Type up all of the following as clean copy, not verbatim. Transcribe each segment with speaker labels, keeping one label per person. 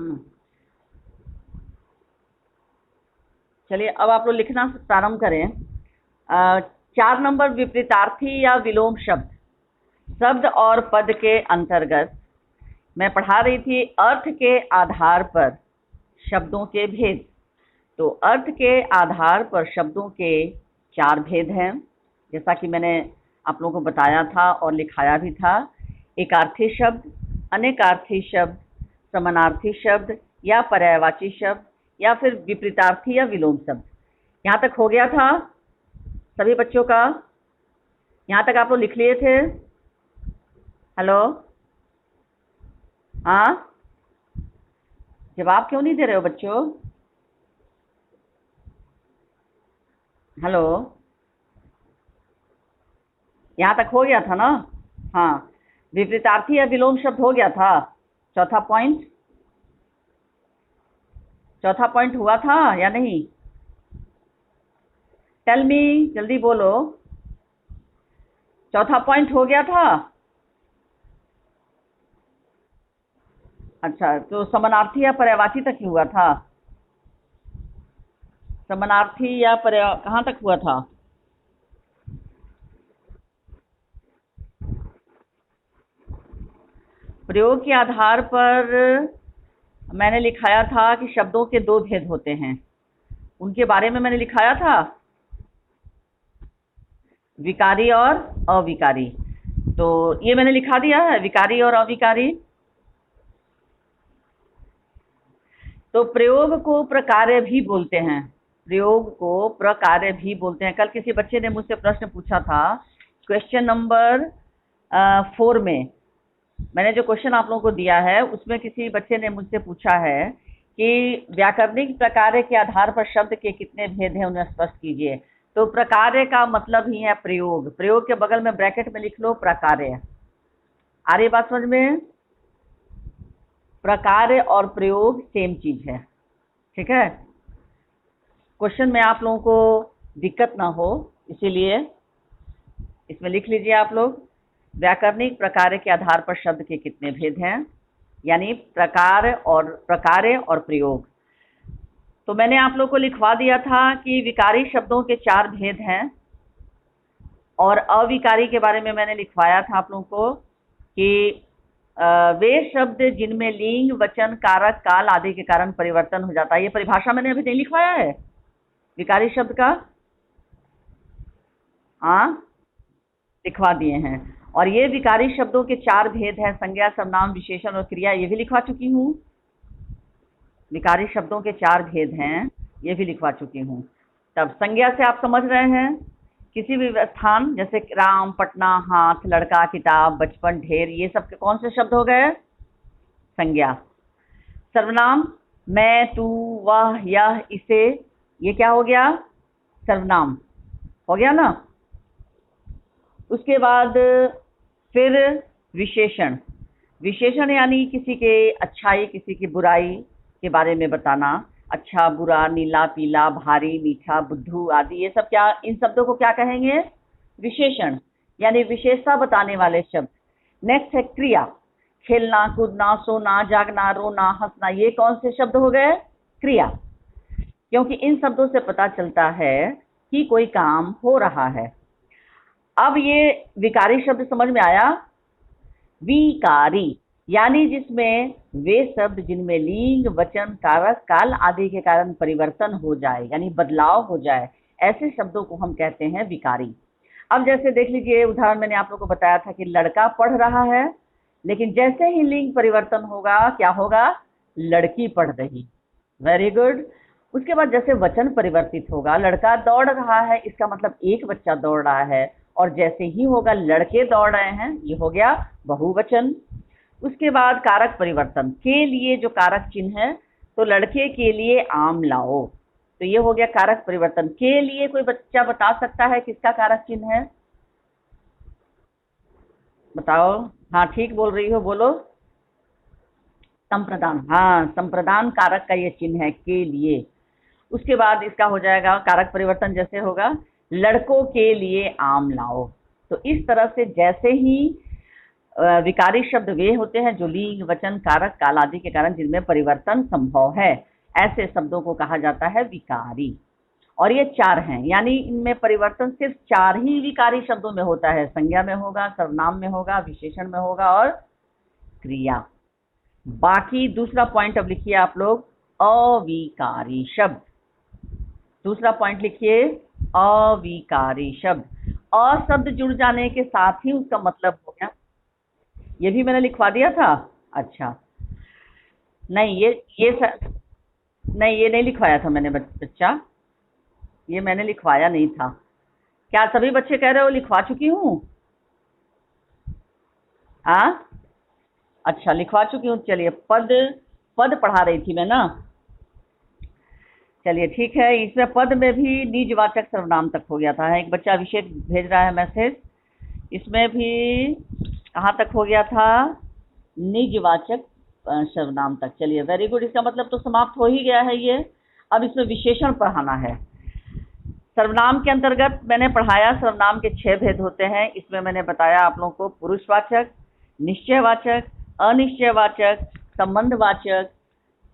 Speaker 1: हम्म। चलिए अब आप लोग लिखना प्रारंभ करें। 4 नंबर विपरीतार्थी या विलोम शब्द। शब्द और पद के अंतर्गत मैं पढ़ा रही थी अर्थ के आधार पर शब्दों के भेद। तो अर्थ के आधार पर शब्दों के 4 भेद हैं, जैसा कि मैंने आप लोगों को बताया था और लिखाया भी था। एकार्थी शब्द, अनेकार्थी शब्द, समानार्थी शब्द या पर्यायवाची शब्द, या फिर विपरीतार्थी या विलोम शब्द। यहाँ तक हो गया था सभी बच्चों का? यहाँ तक आप लोग लिख लिए थे? हेलो, हाँ? जवाब क्यों नहीं दे रहे हो बच्चों? हेलो, यहाँ तक हो गया था ना? हाँ, विपरीतार्थी या विलोम शब्द हो गया था। चौथा पॉइंट, चौथा पॉइंट हुआ था या नहीं? टेल मी, जल्दी बोलो। चौथा पॉइंट हो गया था? अच्छा, तो समानार्थी या पर्यायवाची तक ही हुआ था? समानार्थी या पर्याय कहाँ तक हुआ था? प्रयोग के आधार पर मैंने लिखाया था कि शब्दों के 2 भेद होते हैं, उनके बारे में मैंने लिखाया था, विकारी और अविकारी। तो ये मैंने लिखा दिया है, विकारी और अविकारी। तो प्रयोग को प्रकार्य भी बोलते हैं, प्रयोग को प्रकार्य भी बोलते हैं। कल किसी बच्चे ने मुझसे प्रश्न पूछा था, क्वेश्चन नंबर 4 में मैंने जो क्वेश्चन आप लोगों को दिया है उसमें किसी बच्चे ने मुझसे पूछा है कि व्याकरणिक प्रकार्य के आधार पर शब्द के कितने भेद हैं, उन्हें स्पष्ट कीजिए। तो प्रकार्य का मतलब ही है प्रयोग। प्रयोग के बगल में ब्रैकेट में लिख लो प्रकार्य। आ रही बात समझ में? प्रकार्य और प्रयोग सेम चीज है, ठीक है? क्वेश्चन में आप लोगों को दिक्कत ना हो इसीलिए इसमें लिख लीजिए आप लोग, व्याकरणिक प्रकार्य के आधार पर शब्द के कितने भेद हैं, यानी प्रकार्य और प्रयोग। तो मैंने आप लोग को लिखवा दिया था कि विकारी शब्दों के 4 भेद हैं, और अविकारी के बारे में मैंने लिखवाया था आप लोगों को कि वे शब्द जिनमें लिंग, वचन, कारक, काल आदि के कारण परिवर्तन हो जाता है। ये परिभाषा मैंने अभी नहीं लिखवाया है विकारी शब्द का? हाँ, लिखवा दिए हैं। और ये विकारी शब्दों के 4 भेद हैं, संज्ञा, सर्वनाम, विशेषण और क्रिया, ये भी लिखवा चुकी हूँ। विकारी शब्दों के 4 भेद हैं, ये भी लिखवा चुकी हूँ। तब संज्ञा से आप समझ रहे हैं, किसी भी स्थान, जैसे राम, पटना, हाथ, लड़का, किताब, बचपन, ढेर, ये सब के कौन से शब्द हो गए? संज्ञा। सर्वनाम, मैं, तू, वह, यह, इसे, ये क्या हो गया? सर्वनाम हो गया ना? उसके बाद फिर विशेषण। विशेषण यानी किसी के अच्छाई, किसी की बुराई के बारे में बताना। अच्छा, बुरा, नीला, पीला, भारी, मीठा, बुद्धू आदि, ये सब क्या, इन शब्दों को क्या कहेंगे? विशेषण, यानी विशेषता बताने वाले शब्द। नेक्स्ट है क्रिया। खेलना, कूदना, सोना, जागना, रोना, हंसना, ये कौन से शब्द हो गए? क्रिया। क्योंकि इन शब्दों से पता चलता है कि कोई काम हो रहा है। अब ये विकारी शब्द समझ में आया? विकारी यानी जिसमें वे शब्द जिनमें लिंग, वचन, कारक, काल आदि के कारण परिवर्तन हो जाए, यानी बदलाव हो जाए, ऐसे शब्दों को हम कहते हैं विकारी। अब जैसे देख लीजिए, उदाहरण मैंने आप लोगों को बताया था कि लड़का पढ़ रहा है, लेकिन जैसे ही लिंग परिवर्तन होगा क्या होगा? लड़की पढ़ रही। Very good. उसके बाद जैसे वचन परिवर्तित होगा, लड़का दौड़ रहा है, इसका मतलब एक बच्चा दौड़ रहा है, और जैसे ही होगा लड़के दौड़ रहे हैं, ये हो गया बहुवचन। उसके बाद कारक परिवर्तन के लिए जो कारक चिन्ह है, तो लड़के के लिए आम लाओ, तो ये हो गया कारक परिवर्तन। के लिए कोई बच्चा बता सकता है किसका कारक चिन्ह है? बताओ। हाँ, ठीक बोल रही हो, बोलो। संप्रदान, हाँ, संप्रदान कारक का ये चिन्ह है के लिए। उसके बाद इसका हो जाएगा कारक परिवर्तन, जैसे होगा लड़कों के लिए आम लाओ। तो इस तरह से जैसे ही विकारी शब्द वे होते हैं जो लिंग, वचन, कारक, काल आदि के कारण जिनमें परिवर्तन संभव है, ऐसे शब्दों को कहा जाता है विकारी। और ये 4 हैं, यानी इनमें परिवर्तन सिर्फ 4 ही विकारी शब्दों में होता है। संज्ञा में होगा, सर्वनाम में होगा, विशेषण में होगा और क्रिया। बाकी दूसरा पॉइंट अब लिखिए आप लोग, अविकारी शब्द। दूसरा पॉइंट लिखिए, अविकारी शब्द। अ शब्द जुड़ जाने के साथ ही उसका मतलब हो गया। ये भी मैंने लिखवा दिया था। अच्छा, नहीं नहीं, ये नहीं लिखवाया था मैंने बच्चा, ये मैंने लिखवाया नहीं था। क्या सभी बच्चे कह रहे हो लिखवा चुकी हूँ? हाँ, अच्छा, लिखवा चुकी हूँ। चलिए, पद पद पढ़ा रही थी मैं ना। चलिए ठीक है, इसमें पद में भी निजवाचक सर्वनाम तक हो गया था। एक बच्चा अभिषेक भेज रहा है मैसेज, इसमें भी कहाँ तक हो गया था? निजवाचक सर्वनाम तक। चलिए, वेरी गुड, इसका मतलब तो समाप्त हो ही गया है ये। अब इसमें विशेषण पढ़ाना है। सर्वनाम के अंतर्गत मैंने पढ़ाया, सर्वनाम के 6 भेद होते हैं। इसमें मैंने बताया आप लोगों को पुरुषवाचक, निश्चयवाचक, अनिश्चयवाचक, संबंधवाचक,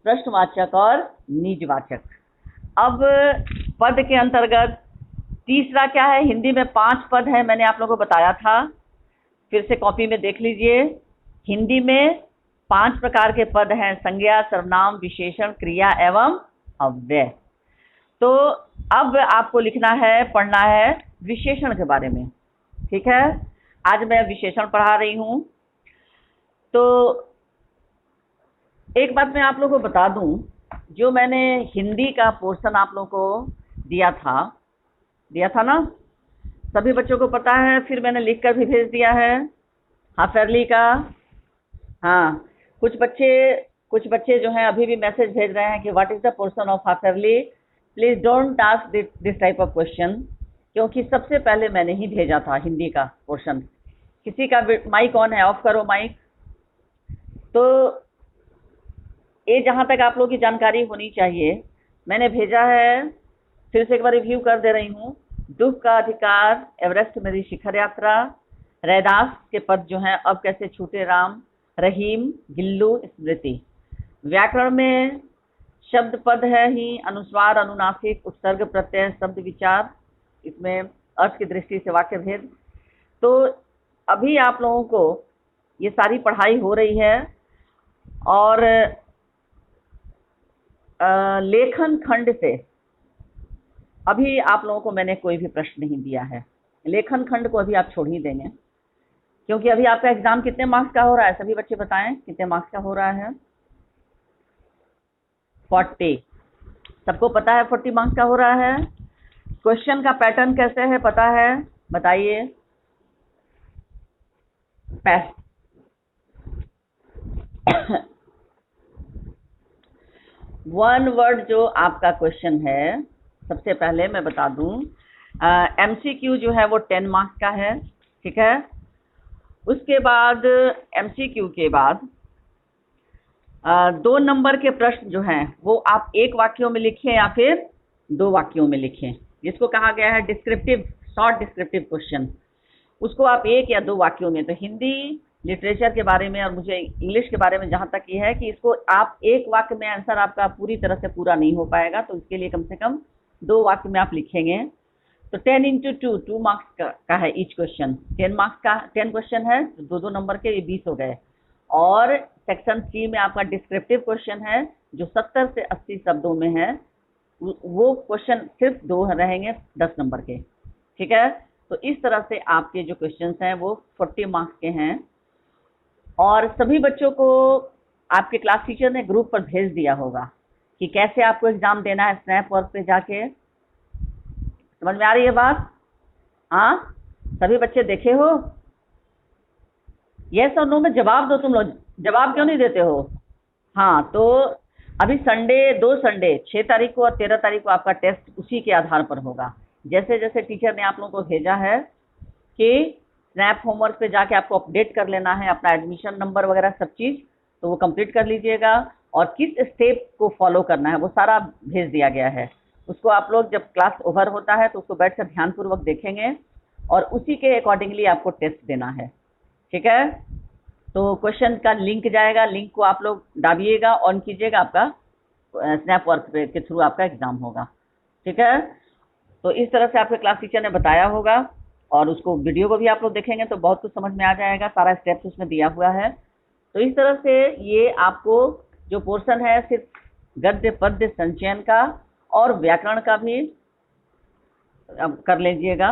Speaker 1: प्रश्नवाचक और निजवाचक। अब पद के अंतर्गत तीसरा क्या है? हिंदी में 5 पद है, मैंने आप लोगों को बताया था। फिर से कॉपी में देख लीजिए। हिंदी में 5 प्रकार के पद हैं: संज्ञा, सर्वनाम, विशेषण, क्रिया एवं अव्यय। तो अब आपको लिखना है, पढ़ना है विशेषण के बारे में। ठीक है, आज मैं विशेषण पढ़ा रही हूँ। तो एक बात मैं आप लोगों को बता दूं, जो मैंने हिंदी का पोर्शन आप लोगों को दिया था ना, सभी बच्चों को पता है। फिर मैंने लिख कर भी भेज दिया है हाफेरली का। हाँ, कुछ बच्चे जो हैं अभी भी मैसेज भेज रहे हैं कि what is the portion of half yearly. Please don't ask this type of question, क्योंकि सबसे पहले मैंने ही भेजा था हिंदी का पोर्शन। किसी का माइक ऑन है? ऑफ करो माइक। तो ये जहाँ तक आप लोगों की जानकारी होनी चाहिए, मैंने भेजा है। फिर से एक बार रिव्यू कर दे रही हूँ। दुख का अधिकार, एवरेस्ट मेरी शिखर यात्रा, रैदास के पद जो हैं अब कैसे छूटे राम, रहीम, गिल्लू, स्मृति। व्याकरण में शब्द पद है ही, अनुस्वार, अनुनासिक, उपसर्ग, प्रत्यय, शब्द विचार, इसमें अर्थ की दृष्टि से वाक्य भेद। तो अभी आप लोगों को ये सारी पढ़ाई हो रही है। और लेखन खंड से अभी आप लोगों को मैंने कोई भी प्रश्न नहीं दिया है। लेखन खंड को अभी आप छोड़ ही देंगे, क्योंकि अभी आपका एग्जाम कितने मार्क्स का हो रहा है? सभी बच्चे बताएं, कितने मार्क्स का हो रहा है? 40। सबको पता है 40 मार्क्स का हो रहा है? क्वेश्चन का पैटर्न कैसे है पता है? बताइए। वन वर्ड जो आपका क्वेश्चन है, सबसे पहले मैं बता दूं, एमसीक्यू जो है वो 10 मार्क्स का है। ठीक है, उसके बाद एमसीक्यू के बाद 2 नंबर के प्रश्न जो हैं वो आप 1 वाक्यों में लिखें या फिर 2 वाक्यों में लिखें, जिसको कहा गया है डिस्क्रिप्टिव, शॉर्ट डिस्क्रिप्टिव क्वेश्चन। उसको आप 1 या 2 वाक्यों में। तो हिंदी लिटरेचर के बारे में और मुझे इंग्लिश के बारे में जहाँ तक ये है कि इसको आप 1 वाक्य में आंसर आपका पूरी तरह से पूरा नहीं हो पाएगा, तो इसके लिए कम से कम 2 वाक्य में आप लिखेंगे। तो 10 इंटू 2 मार्क्स का है ईच क्वेश्चन। 10 मार्क्स का 10 क्वेश्चन है, तो 2 नंबर के, ये 20 हो गए। और सेक्शन 3 में आपका डिस्क्रिप्टिव क्वेश्चन है जो 70 से 80 शब्दों में है। वो क्वेश्चन सिर्फ 2 रहेंगे 10 नंबर के। ठीक है, तो इस तरह से आपके जो क्वेश्चंस हैं वो 40 मार्क्स के हैं। और सभी बच्चों को आपके क्लास टीचर ने ग्रुप पर भेज दिया होगा कि कैसे आपको एग्जाम देना है स्नैप वर्क पे जाके। समझ में आ रही है बात? हाँ, सभी बच्चे देखे हो? यस और नो में जवाब दो। तुम लोग जवाब क्यों नहीं देते हो? हाँ, तो अभी संडे, 2 संडे, 6 तारीख को और 13 तारीख को आपका टेस्ट उसी के आधार पर होगा। जैसे जैसे टीचर ने आप लोगों को भेजा है कि स्नैप होमवर्क पे जाके आपको अपडेट कर लेना है अपना एडमिशन नंबर वगैरह सब चीज़, तो वो कंप्लीट कर लीजिएगा। और किस स्टेप को फॉलो करना है वो सारा भेज दिया गया है। उसको आप लोग जब क्लास ओवर होता है तो उसको बैठकर ध्यानपूर्वक देखेंगे और उसी के अकॉर्डिंगली आपको टेस्ट देना है। ठीक है, तो क्वेश्चन का लिंक जाएगा, लिंक को आप लोग दाबिएगा, ऑन कीजिएगा, आपका स्नैप वर्क के थ्रू आपका एग्जाम होगा। ठीक है, तो इस तरह से आपके क्लास टीचर ने बताया होगा, और उसको वीडियो को भी आप लोग देखेंगे तो बहुत कुछ समझ में आ जाएगा, सारा स्टेप्स उसमें दिया हुआ है। तो इस तरह से ये आपको जो पोर्शन है सिर्फ गद्य पद्य संचयन का और व्याकरण का भी अब कर लीजिएगा।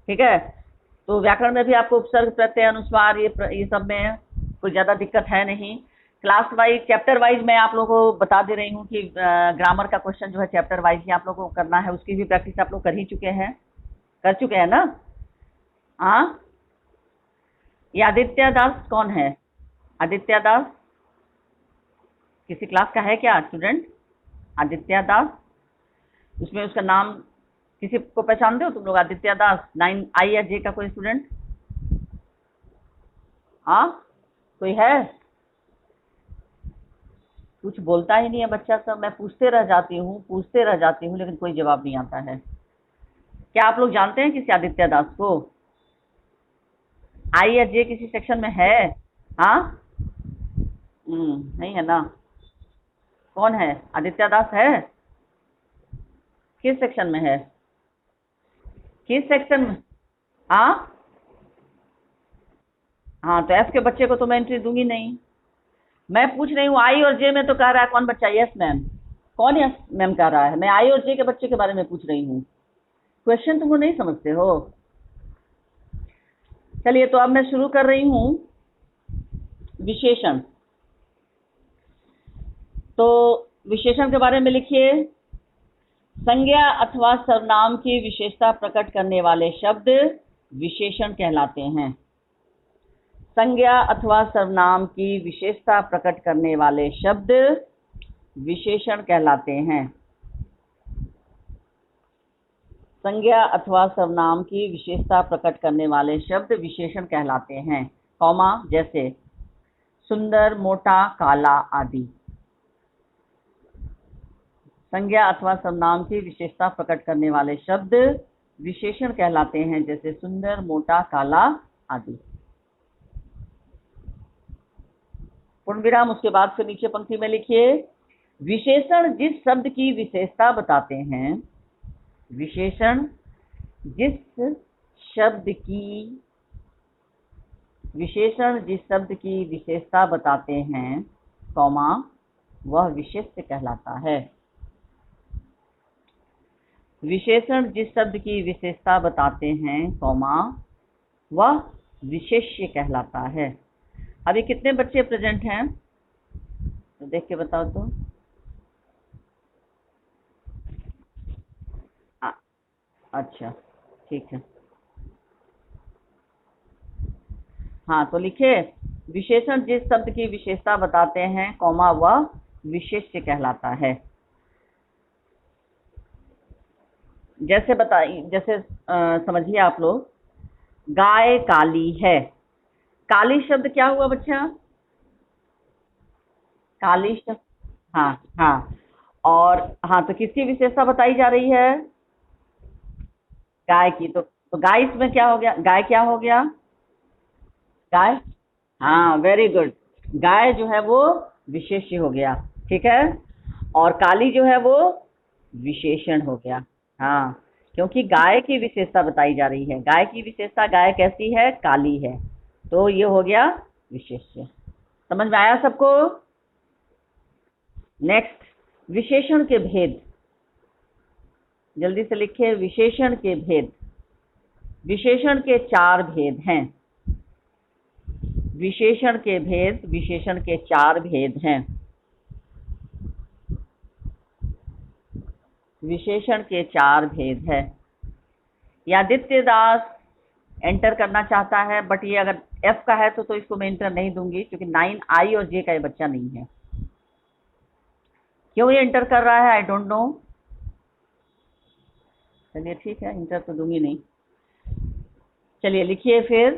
Speaker 1: ठीक है, तो व्याकरण में भी आपको उपसर्ग प्रत्यय अनुस्वार ये सब में कोई ज़्यादा दिक्कत है नहीं। क्लास वाइज चैप्टर वाइज मैं आप लोगों को बता दे रही हूँ कि ग्रामर का क्वेश्चन जो है चैप्टर वाइज ही आप लोगों को करना है, उसकी भी प्रैक्टिस आप लोग कर ही चुके हैं, कर चुके हैं ना। हाँ, ये आदित्य दास कौन है? आदित्य दास किसी क्लास का है क्या स्टूडेंट? आदित्य दास, उसमें उसका नाम किसी को पहचानते हो तुम लोग? आदित्य दास 9I या J का कोई स्टूडेंट? हाँ, कोई है? कुछ बोलता ही नहीं है बच्चा सब, मैं पूछते रह जाती हूँ लेकिन कोई जवाब नहीं आता है। क्या आप लोग जानते हैं किसी आदित्य दास को? I या J किसी सेक्शन में है? हाँ, नहीं है ना। कौन है? आदित्य दास है? किस सेक्शन में है? किस सेक्शन में? हाँ हाँ, तो F के बच्चे को तो मैं एंट्री दूंगी नहीं। मैं पूछ रही हूँ I और J में, तो कह रहा है कौन बच्चा? Yes ma'am. कौन यस मैम कह रहा है? मैं I और J के बच्चे के बारे में पूछ रही हूँ। क्वेश्चन तुम नहीं समझते हो। चलिए, तो अब मैं शुरू कर रही हूँ विशेषण। तो विशेषण के बारे में लिखिए। संज्ञा अथवा सर्वनाम की विशेषता प्रकट करने वाले शब्द विशेषण कहलाते हैं। संज्ञा अथवा सर्वनाम की विशेषता प्रकट करने वाले शब्द विशेषण कहलाते हैं। संज्ञा अथवा सर्वनाम की विशेषता प्रकट करने वाले शब्द विशेषण कहलाते हैं, कॉमा, जैसे सुंदर, मोटा, काला आदि। संज्ञा अथवा सर्वनाम की विशेषता प्रकट करने वाले शब्द विशेषण कहलाते हैं, जैसे सुंदर, मोटा, काला आदि। पूर्ण विराम, उसके बाद फिर नीचे पंक्ति में लिखिए। विशेषण जिस शब्द की विशेषता बताते हैं, विशेषण जिस शब्द की विशेषता बताते हैं, कॉमा, वह विशेष्य कहलाता है। विशेषण जिस शब्द की विशेषता बताते हैं, कॉमा, वह विशेष्य कहलाता है। अभी कितने बच्चे प्रेजेंट हैं तो देख के बताओ तो। अच्छा, ठीक है। हाँ, तो लिखिए, विशेषण जिस शब्द की विशेषता बताते हैं, कॉमा, वह विशेष्य कहलाता है। जैसे समझिए आप लोग, गाय काली है। काली शब्द क्या हुआ बच्चा? काली शब्द, हाँ हाँ। और हाँ, तो किसकी विशेषता बताई जा रही है? गाय की। तो गाय इसमें क्या हो गया? गाय क्या हो गया? गाय, हाँ, वेरी गुड। गाय जो है वो विशेष्य हो गया, ठीक है। और काली जो है वो विशेषण हो गया। हाँ, क्योंकि गाय की विशेषता बताई जा रही है। गाय की विशेषता, गाय कैसी है? काली है, तो ये हो गया विशेष्य। समझ में आया सबको? नेक्स्ट, विशेषण के भेद। जल्दी से लिखिए, विशेषण के भेद। विशेषण के 4 भेद हैं। विशेषण के भेद, विशेषण के 4 भेद हैं। विशेषण के 4 भेद है। आदित्य दास एंटर करना चाहता है, बट ये अगर F का है तो इसको मैं एंटर नहीं दूंगी, क्योंकि 9I और J का ये बच्चा नहीं है। क्यों ये एंटर कर रहा है, आई डोंट नो। चलिए ठीक है, एंटर तो दूंगी नहीं। चलिए लिखिए फिर।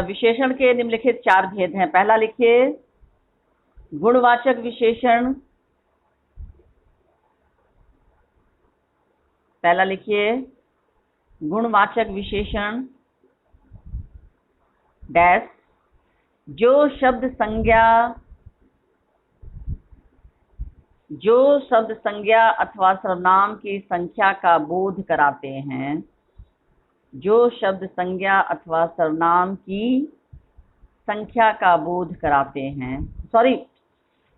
Speaker 1: विशेषण के निम्नलिखित 4 भेद हैं। पहला लिखिए, गुणवाचक विशेषण। पहला लिखिए, गुणवाचक विशेषण। डैश जो शब्द संज्ञा अथवा सर्वनाम की संख्या का बोध कराते हैं, जो शब्द संज्ञा अथवा सर्वनाम की संख्या का बोध कराते हैं,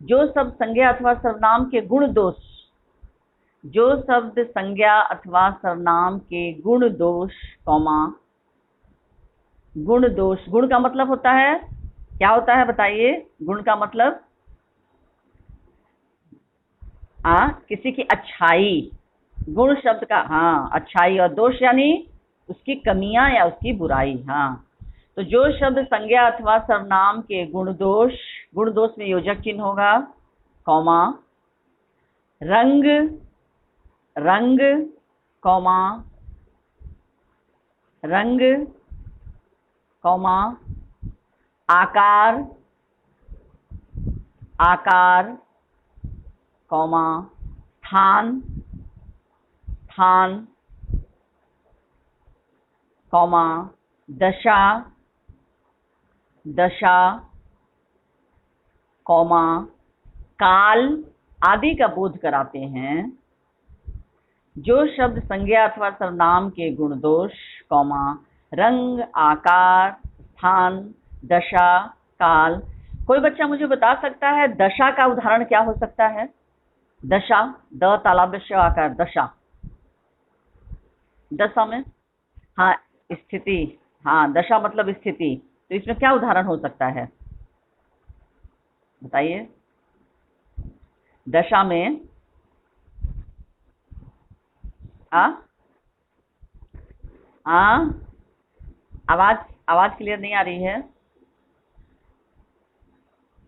Speaker 1: जो शब्द संज्ञा अथवा सर्वनाम के गुण दोष, जो शब्द संज्ञा अथवा सर्वनाम के गुण दोष, गुण दोष, गुण का मतलब होता है, क्या होता है बताइए? गुण का मतलब किसी की अच्छाई, गुण शब्द का अच्छाई, और दोष यानी उसकी कमियां या उसकी बुराई। तो जो शब्द संज्ञा अथवा सर्वनाम के गुण दोष में योजक चिन्ह होगा, कॉमा, रंग, कॉमा, रंग, कॉमा, आकार, कॉमा, स्थान, कॉमा, दशा, कॉमा, काल आदि का बोध कराते हैं। जो शब्द संज्ञा अथवा सर्वनाम के गुण दोष, कॉमा, रंग, आकार, स्थान, दशा, काल। कोई बच्चा मुझे बता सकता है दशा का उदाहरण क्या हो सकता है? दशा, द तालाब श आकार, दशा में स्थिति, दशा मतलब स्थिति। तो इसमें क्या उदाहरण हो सकता है बताइए? दशा में आवाज क्लियर नहीं आ रही है।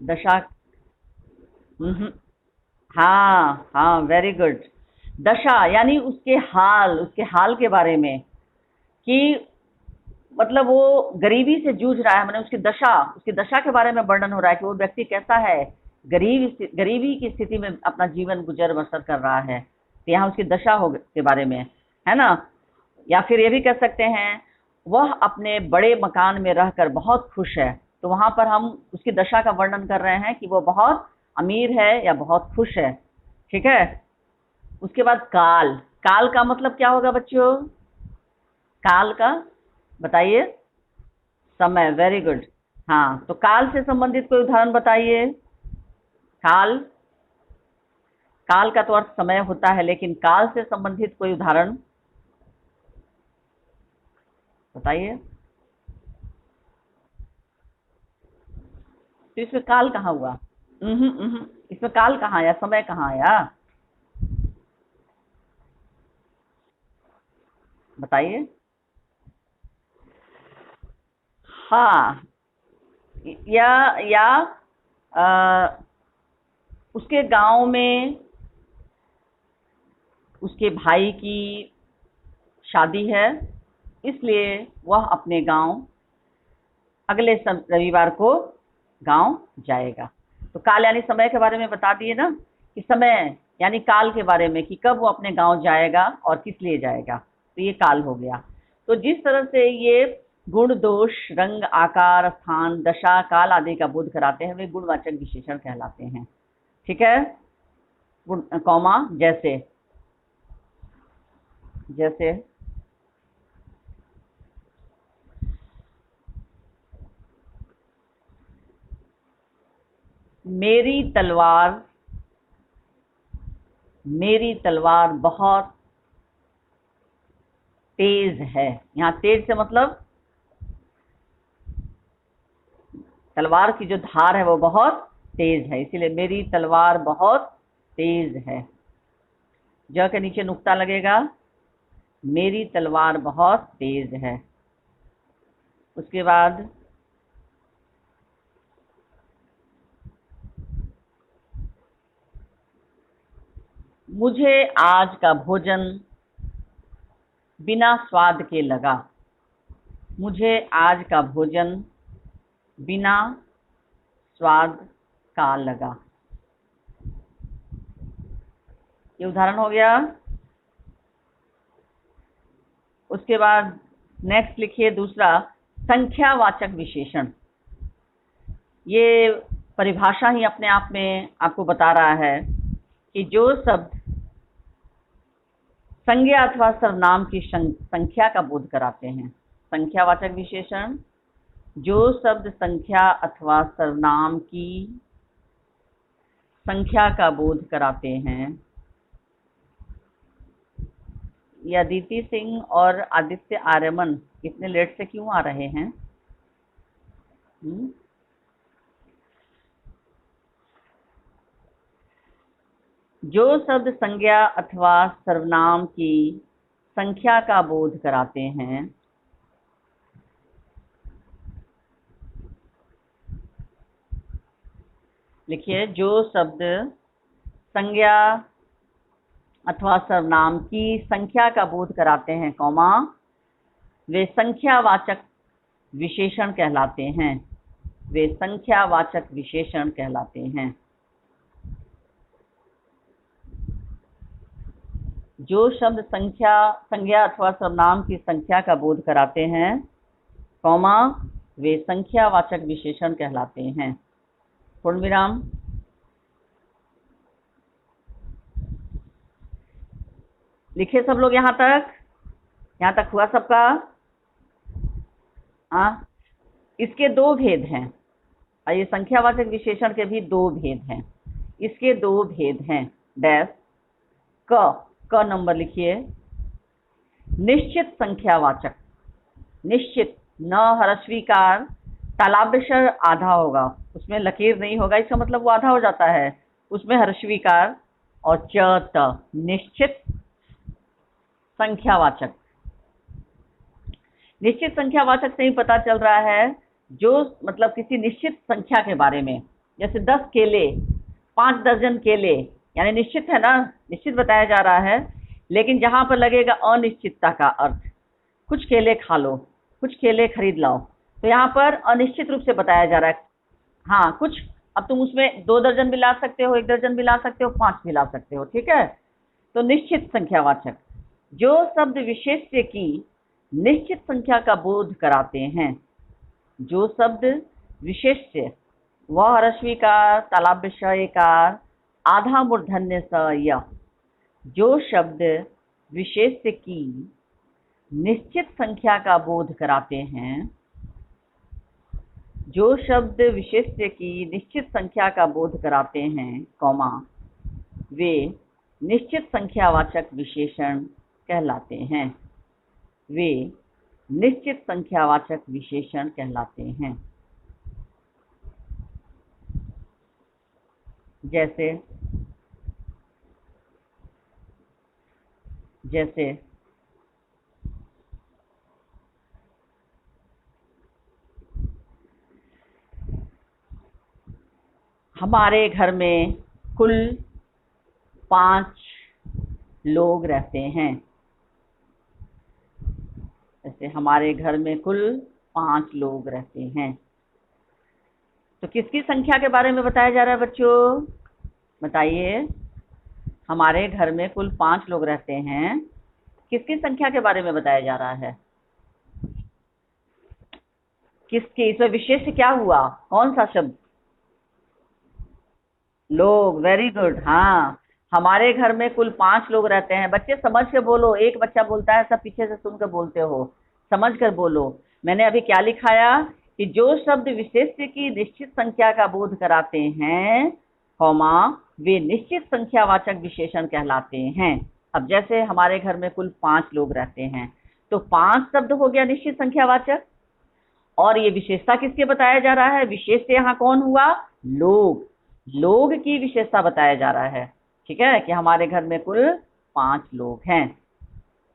Speaker 1: दशा, वेरी गुड। दशा यानी उसके हाल के बारे में, कि मतलब वो गरीबी से जूझ रहा है, मैंने उसकी दशा के बारे में वर्णन हो रहा है कि वो व्यक्ति कैसा है, गरीबी की स्थिति में अपना जीवन गुजर बसर कर रहा है। तो यहाँ उसकी दशा के बारे में है ना। या फिर ये भी कह सकते हैं वह अपने बड़े मकान में रहकर बहुत खुश है। तो वहां पर हम उसकी दशा का वर्णन कर रहे हैं कि वो बहुत अमीर है या बहुत खुश है। ठीक है। उसके बाद काल का मतलब क्या होगा बच्चों? काल का बताइए? समय, वेरी गुड। तो काल से संबंधित कोई उदाहरण बताइए। काल का तो अर्थ समय होता है, लेकिन काल से संबंधित कोई उदाहरण बताइए। तो इसमें काल कहाँ हुआ? इसमें काल कहाँ आया, समय कहाँ आया बताइए। या उसके गांव में उसके भाई की शादी है, इसलिए वह अपने गांव अगले रविवार को गांव जाएगा। तो काल यानी समय के बारे में बता दिए ना, कि समय यानी काल के बारे में कि कब वो अपने गांव जाएगा और किस लिए जाएगा। तो ये काल हो गया। तो जिस तरह से ये गुण, दोष, रंग, आकार, स्थान, दशा, काल आदि का बोध कराते हैं, वे गुणवाचक विशेषण कहलाते हैं। ठीक है। गुण, कॉमा, जैसे मेरी तलवार बहुत तेज है। यहाँ तेज से मतलब तलवार की जो धार है वो बहुत तेज है, इसीलिए मेरी तलवार बहुत तेज है। ज के नीचे नुक्ता लगेगा, मेरी तलवार बहुत तेज है। उसके बाद मुझे आज का भोजन बिना स्वाद के लगा। मुझे आज का भोजन बिना स्वाद का लगा। ये उदाहरण हो गया। उसके बाद नेक्स्ट लिखिए दूसरा, संख्यावाचक विशेषण, ये परिभाषा ही अपने आप में आपको बता रहा है कि जो शब्द संज्ञा अथवा सर्वनाम की संख्या का बोध कराते हैं। संख्यावाचक विशेषण, जो शब्द संख्या अथवा सर्वनाम की संख्या का बोध कराते हैं। ये अदिति सिंह और आदित्य आर्यमन इतने लेट से क्यों आ रहे हैं? जो शब्द संज्ञा अथवा सर्वनाम की संख्या का बोध कराते हैं। लिखिए, जो शब्द संज्ञा अथवा सर्वनाम की संख्या का बोध कराते हैं, कॉमा, वे संख्यावाचक विशेषण कहलाते हैं। वे संख्यावाचक विशेषण कहलाते हैं। जो शब्द संज्ञा अथवा सर्वनाम की संख्या का बोध कराते हैं, कॉमा, वे संख्यावाचक विशेषण कहलाते हैं। पूर्ण विराम। लिखे सब लोग यहाँ तक हुआ सबका? इसके दो भेद हैं। ये संख्यावाचक विशेषण के भी दो भेद हैं। इसके दो भेद हैं। डैश क नंबर लिखिए, निश्चित संख्यावाचक। निश्चित, न ह्रस्वीकार, तालाब्य आधा होगा, उसमें लकीर नहीं होगा, इसका मतलब वो आधा हो जाता है, उसमें ह्रस्वीकार और च, निश्चित संख्यावाचक। निश्चित संख्यावाचक से ही पता चल रहा है, जो मतलब किसी निश्चित संख्या के बारे में, जैसे 10 केले, 5 दर्जन केले, यानी निश्चित है ना, निश्चित बताया जा रहा है। लेकिन जहां पर लगेगा अनिश्चितता का अर्थ, कुछ केले खा लो, कुछ केले खरीद लाओ, तो यहाँ पर अनिश्चित रूप से बताया जा रहा है। हाँ, कुछ, अब तुम उसमें 2 दर्जन भी ला सकते हो, 1 दर्जन भी ला सकते हो, 5 भी ला सकते हो, ठीक है। तो निश्चित संख्यावाचक, जो शब्द विशेष्य की निश्चित संख्या का बोध कराते हैं। जो शब्द विशेष्य, वह ह्रस्वीकार, तालाब्य षकार, आधा मूर्धन्य स, य। जो शब्द विशेष्य की निश्चित संख्या का बोध कराते हैं। जो शब्द विशेष्य की निश्चित संख्या का बोध कराते हैं, कॉमा, वे निश्चित संख्यावाचक विशेषण कहलाते हैं। वे निश्चित संख्यावाचक विशेषण कहलाते हैं। जैसे हमारे घर में कुल 5 लोग रहते हैं। जैसे हमारे घर में कुल 5 लोग रहते हैं, तो किसकी संख्या के बारे में बताया जा रहा है बच्चों? बताइए, हमारे घर में कुल 5 लोग रहते हैं, किसकी संख्या के बारे में बताया जा रहा है? किसकी? इसमें विशेष क्या हुआ? कौन सा शब्द? लोग। Very good. हाँ, हमारे घर में कुल 5 लोग रहते हैं। बच्चे समझ के बोलो, एक बच्चा बोलता है, सब पीछे से सुनकर बोलते हो, समझ कर बोलो। मैंने अभी क्या लिखाया कि जो शब्द विशेष्य की निश्चित संख्या का बोध कराते हैं, कॉमा, वे निश्चित संख्यावाचक विशेषण कहलाते हैं। अब जैसे हमारे घर में कुल 5 लोग रहते हैं, तो 5 शब्द हो गया निश्चित संख्यावाचक, और ये विशेषता किसके बताया जा रहा है? विशेष यहाँ कौन हुआ? लोग। लोग की विशेषता बताया जा रहा है, ठीक है, कि हमारे घर में कुल 5 लोग हैं,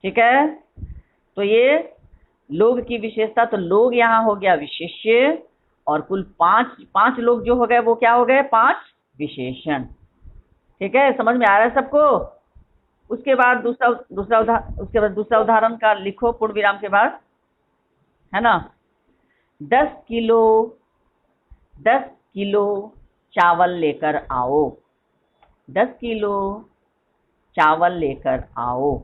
Speaker 1: ठीक है। तो ये लोग की विशेषता, तो लोग यहाँ हो गया विशेष्य, और कुल 5 लोग जो हो गए वो क्या हो गए? 5 विशेषण, ठीक है। समझ में आ रहा है सबको? उसके बाद दूसरा उदाहरण का लिखो पूर्ण विराम के बाद, है ना। 10 किलो चावल लेकर आओ। 10 किलो चावल लेकर आओ।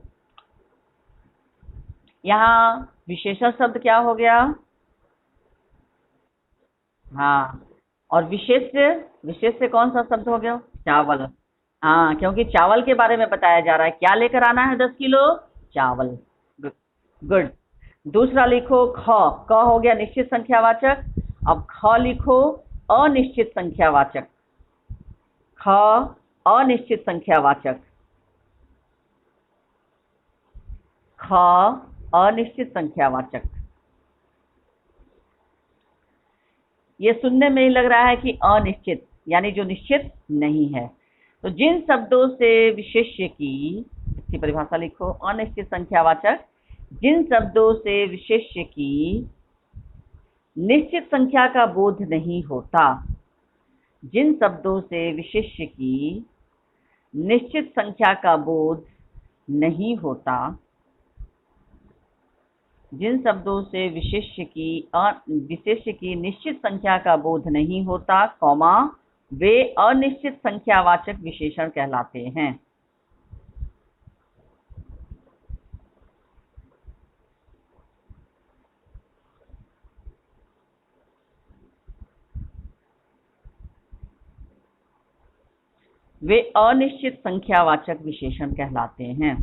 Speaker 1: यहाँ विशेषण शब्द क्या हो गया? हाँ, और विशेष से कौन सा शब्द हो गया? चावल। हाँ, क्योंकि चावल के बारे में बताया जा रहा है, क्या लेकर आना है 10 किलो? चावल। गुड। गुड। दूसरा लिखो ख। क हो गया निश्चित संख्यावाचक। अब ख लिखो अनिश्चित संख्यावाचक। ख अनिश्चित संख्यावाचक। ख अनिश्चित संख्यावाचक। ये सुनने में ही लग रहा है कि अनिश्चित यानी जो निश्चित नहीं है। तो जिन शब्दों से विशेष्य की, इसकी परिभाषा लिखो, अनिश्चित संख्यावाचक, जिन शब्दों से विशेष्य की निश्चित संख्या का बोध नहीं होता, जिन शब्दों से विशेष्य की निश्चित संख्या का बोध नहीं होता, जिन शब्दों से विशेष्य की निश्चित संख्या का बोध नहीं होता, कॉमा, वे अनिश्चित संख्यावाचक विशेषण कहलाते हैं। वे अनिश्चित संख्यावाचक विशेषण कहलाते हैं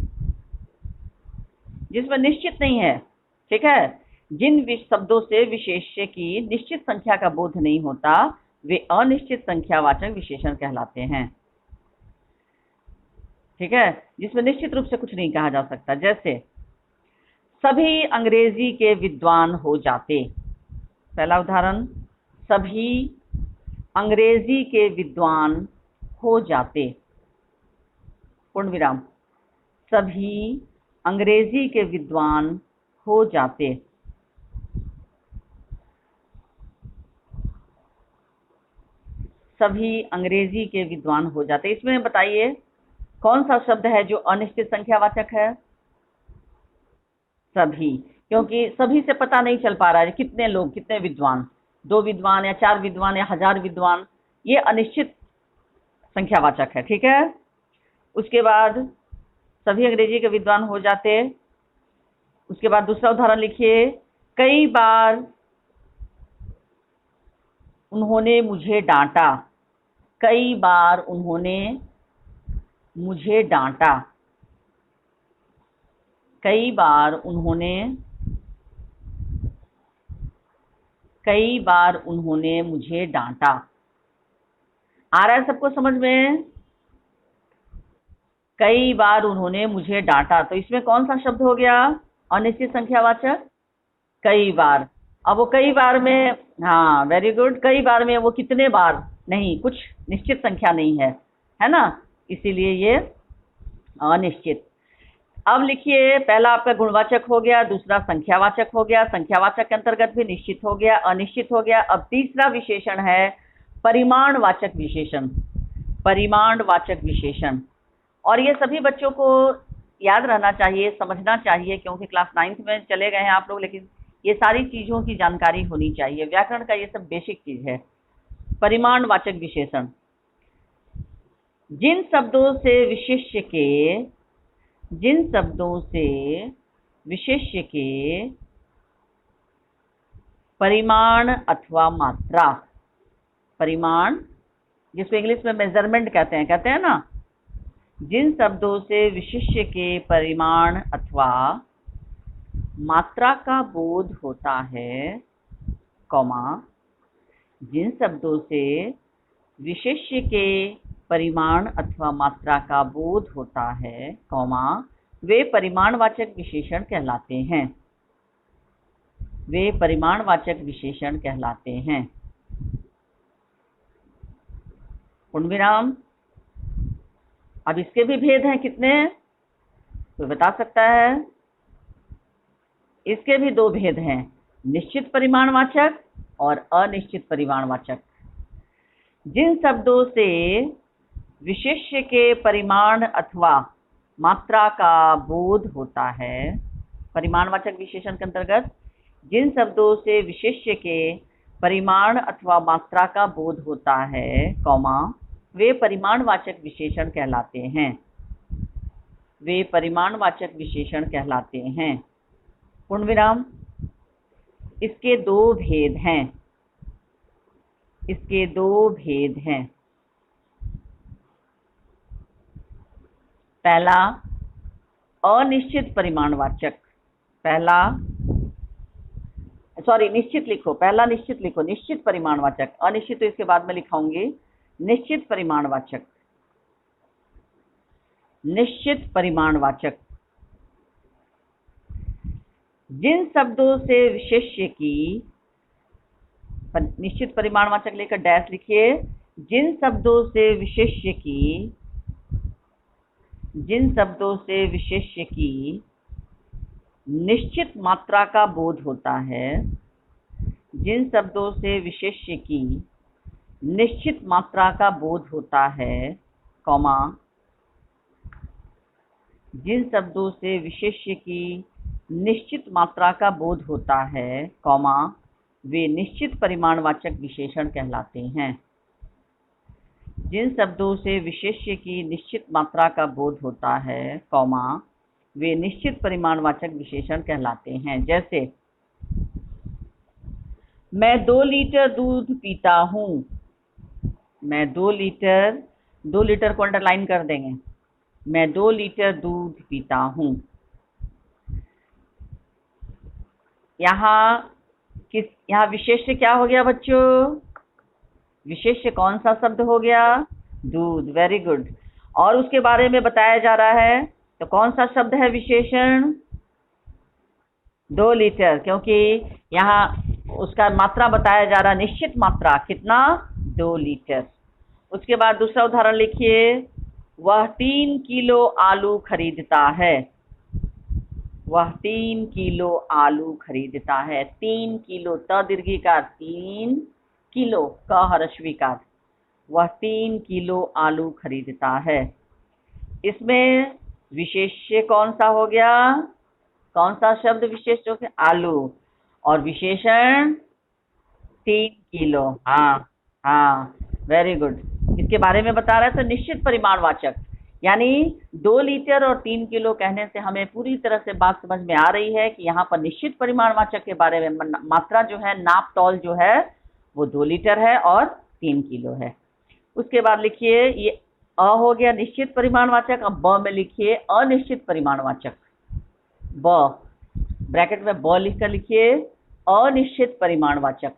Speaker 1: जिसमें निश्चित नहीं है। ठीक है, जिन शब्दों से विशेष्य की निश्चित संख्या का बोध नहीं होता, वे अनिश्चित संख्यावाचक विशेषण कहलाते हैं। ठीक है, जिसमें निश्चित रूप से कुछ नहीं कहा जा सकता। जैसे सभी अंग्रेजी के विद्वान हो जाते। पहला उदाहरण, सभी अंग्रेजी के विद्वान हो जाते, पूर्ण विराम, सभी अंग्रेजी के विद्वान हो जाते। सभी अंग्रेजी के विद्वान हो जाते। इसमें बताइए कौन सा शब्द है जो अनिश्चित संख्यावाचक है? सभी, क्योंकि सभी से पता नहीं चल पा रहा है कितने लोग, कितने विद्वान, 2 विद्वान या 4 विद्वान या 1000 विद्वान, ये अनिश्चित संख्यावाचक है। ठीक है, उसके बाद सभी अंग्रेजी के विद्वान हो जाते। उसके बाद दूसरा उदाहरण लिखिए, कई बार उन्होंने मुझे डांटा। कई बार उन्होंने मुझे डांटा। कई बार उन्होंने मुझे डांटा। आ रहा है सबको समझ में? कई बार उन्होंने मुझे डांटा, तो इसमें कौन सा शब्द हो गया अनिश्चित संख्यावाचक? कई बार। अब वो कई बार में, हाँ वेरी गुड, कई बार में वो कितने बार नहीं, कुछ निश्चित संख्या नहीं है ना, इसीलिए ये अनिश्चित। अब लिखिए, पहला आपका गुणवाचक हो गया, दूसरा संख्यावाचक हो गया, संख्यावाचक के अंतर्गत भी निश्चित हो गया, अनिश्चित हो गया। अब तीसरा विशेषण है परिमाणवाचक विशेषण। परिमाणवाचक विशेषण, और ये सभी बच्चों को याद रहना चाहिए, समझना चाहिए, क्योंकि क्लास 9th में चले गए हैं आप लोग, लेकिन ये सारी चीज़ों की जानकारी होनी चाहिए। व्याकरण का ये सब बेसिक चीज़ है। परिमाणवाचक विशेषण, जिन शब्दों से विशेष्य के परिमाण अथवा मात्रा, परिमाण जिसको इंग्लिश में मेजरमेंट कहते हैं ना, जिन शब्दों से विशेष्य के परिमाण अथवा मात्रा का बोध होता है, कॉमा, जिन शब्दों से विशेष्य के परिमाण अथवा मात्रा का बोध होता है, कॉमा, वे परिमाणवाचक विशेषण कहलाते हैं। वे परिमाणवाचक विशेषण कहलाते हैं। पूर्ण विराम। अब इसके भी भेद हैं कितने, तो बता सकता है? इसके भी 2 भेद हैं, निश्चित परिमाणवाचक और अनिश्चित परिमाणवाचक। जिन शब्दों से विशेष्य के परिमाण अथवा मात्रा का बोध होता है, परिमाणवाचक विशेषण के अंतर्गत जिन शब्दों से विशेष्य के परिमाण अथवा मात्रा का बोध होता है, कॉमा, वे परिमाणवाचक विशेषण कहलाते हैं। वे परिमाणवाचक विशेषण कहलाते हैं। पूर्ण विराम। इसके 2 भेद हैं। इसके दो भेद हैं। पहला अनिश्चित परिमाणवाचक, निश्चित लिखो, पहला निश्चित लिखो, निश्चित परिमाणवाचक, अनिश्चित तो इसके बाद में लिखाऊंगी। निश्चित परिमाणवाचक, निश्चित परिमाणवाचक जिन शब्दों से विशेष्य की, निश्चित परिमाणवाचक लेकर डैश लिखिए, जिन शब्दों से विशेष्य की, जिन शब्दों से विशेष्य की निश्चित मात्रा का बोध होता है, जिन शब्दों से विशेष्य की निश्चित मात्रा का बोध होता है, कॉमा, जिन शब्दों से विशेष्य की निश्चित मात्रा का बोध होता है, कॉमा, वे निश्चित परिमाणवाचक विशेषण कहलाते हैं। जिन शब्दों से विशेष्य की निश्चित मात्रा का बोध होता है, कॉमा, वे निश्चित परिमाणवाचक विशेषण कहलाते हैं। जैसे मैं 2 लीटर दूध पीता हूँ। मैं 2 लीटर को अंडरलाइन कर देंगे। मैं 2 लीटर दूध पीता हूँ। यहाँ विशेष्य क्या हो गया बच्चों? विशेष्य कौन सा शब्द हो गया? दूध। Very good. और उसके बारे में बताया जा रहा है, तो कौन सा शब्द है विशेषण? 2 लीटर, क्योंकि यहाँ उसका मात्रा बताया जा रहा, निश्चित मात्रा कितना? 2 लीटर। उसके बाद दूसरा उदाहरण लिखिए, वह 3 किलो आलू खरीदता है। वह 3 किलो आलू खरीदता है। 3 किलो, त दीर्घिकार 3 किलो, क ह्रस्वीकार। वह 3 किलो आलू खरीदता है। इसमें विशेष्य कौन सा हो गया? कौन सा शब्द विशेष हो गया? आलू। और विशेषण 3 किलो। हाँ, वेरी गुड। इसके बारे में बता रहा है। तो निश्चित परिमाणवाचक, यानी 2 लीटर और 3 किलो कहने से हमें पूरी तरह से बात समझ में आ रही है कि यहाँ पर निश्चित परिमाणवाचक के बारे में मात्रा जो है, नाप तौल जो है, वो 2 लीटर है और 3 किलो है। उसके बाद लिखिए, ये अ हो गया निश्चित परिमाणवाचक। अब ब में लिखिए अनिश्चित परिमाणवाचक। ब ब्रैकेट में ब लिखकर लिखिए अनिश्चित परिमाणवाचक।